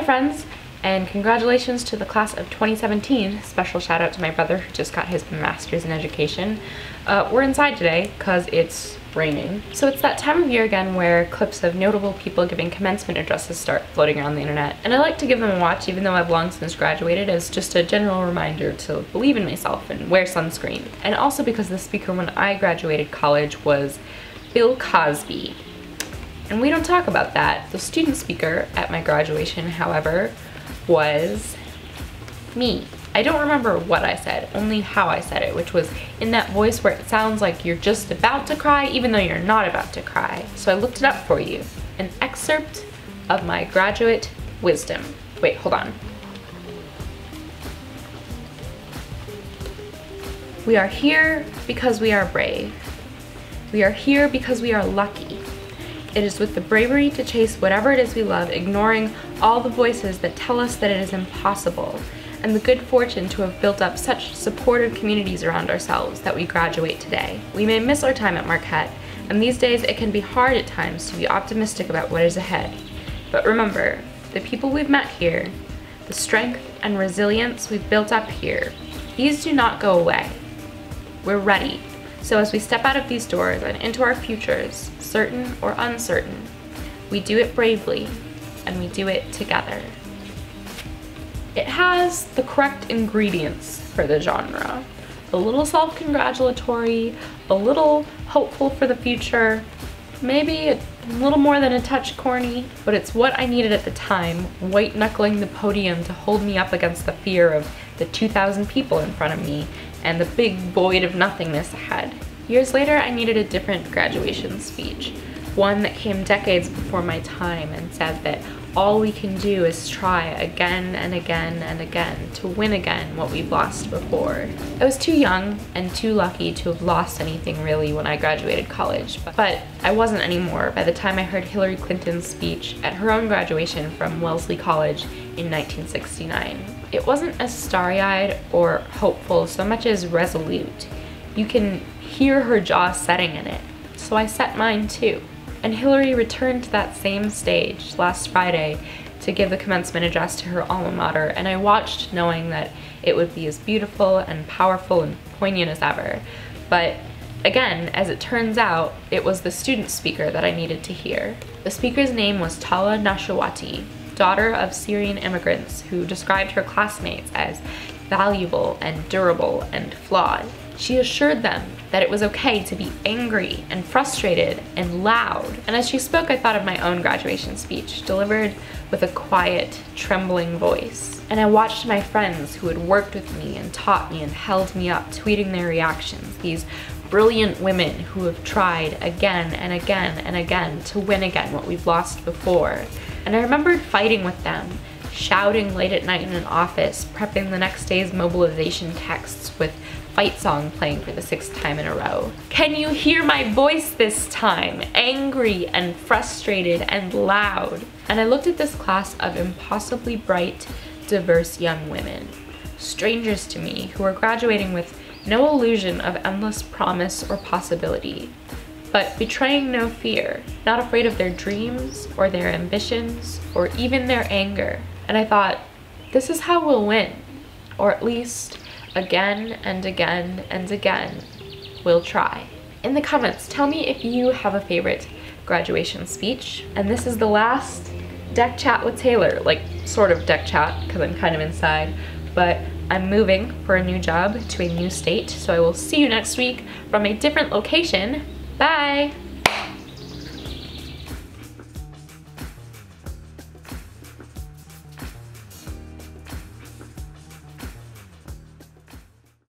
Hi friends, and congratulations to the class of 2017. Special shout out to my brother who just got his master's in education. We're inside today because it's raining. So it's that time of year again where clips of notable people giving commencement addresses start floating around the internet. And I like to give them a watch even though I've long since graduated, as just a general reminder to believe in myself and wear sunscreen. And also because the speaker when I graduated college was Bill Cosby. And we don't talk about that. The student speaker at my graduation, however, was me. I don't remember what I said, only how I said it, which was in that voice where it sounds like you're just about to cry even though you're not about to cry. So I looked it up for you. An excerpt of my graduate wisdom. Wait, hold on. We are here because we are brave. We are here because we are lucky. It is with the bravery to chase whatever it is we love, ignoring all the voices that tell us that it is impossible, and the good fortune to have built up such supportive communities around ourselves that we graduate today. We may miss our time at Marquette, and these days it can be hard at times to be optimistic about what is ahead. But remember, the people we've met here, the strength and resilience we've built up here, these do not go away. We're ready. So as we step out of these doors and into our futures, certain or uncertain, we do it bravely, and we do it together. It has the correct ingredients for the genre. A little self-congratulatory, a little hopeful for the future, maybe a little more than a touch corny, but it's what I needed at the time, white-knuckling the podium to hold me up against the fear of the 2,000 people in front of me and the big void of nothingness ahead. Years later, I needed a different graduation speech, one that came decades before my time and said that all we can do is try again and again and again to win again what we've lost before. I was too young and too lucky to have lost anything really when I graduated college, but I wasn't anymore by the time I heard Hillary Clinton's speech at her own graduation from Wellesley College in 1969. It wasn't as starry-eyed or hopeful so much as resolute. You can hear her jaw setting in it, so I set mine too. And Hillary returned to that same stage last Friday to give the commencement address to her alma mater, and I watched knowing that it would be as beautiful and powerful and poignant as ever. But again, as it turns out, it was the student speaker that I needed to hear. The speaker's name was Tala Nashawati, daughter of Syrian immigrants who described her classmates as valuable and durable and flawed. She assured them that it was okay to be angry and frustrated and loud. And as she spoke, I thought of my own graduation speech, delivered with a quiet, trembling voice. And I watched my friends who had worked with me and taught me and held me up, tweeting their reactions, these brilliant women who have tried again and again and again to win again what we've lost before. And I remembered fighting with them, shouting late at night in an office, prepping the next day's mobilization texts with fight song playing for the 6th time in a row. Can you hear my voice this time? Angry and frustrated and loud. And I looked at this class of impossibly bright, diverse young women, strangers to me, who were graduating with no illusion of endless promise or possibility, but betraying no fear, not afraid of their dreams or their ambitions or even their anger. And I thought, this is how we'll win, or at least again and again and again, we'll try. In the comments, tell me if you have a favorite graduation speech. And this is the last deck chat with Taylor, like sort of deck chat because I'm kind of inside, but I'm moving for a new job to a new state, so I will see you next week from a different location. Bye!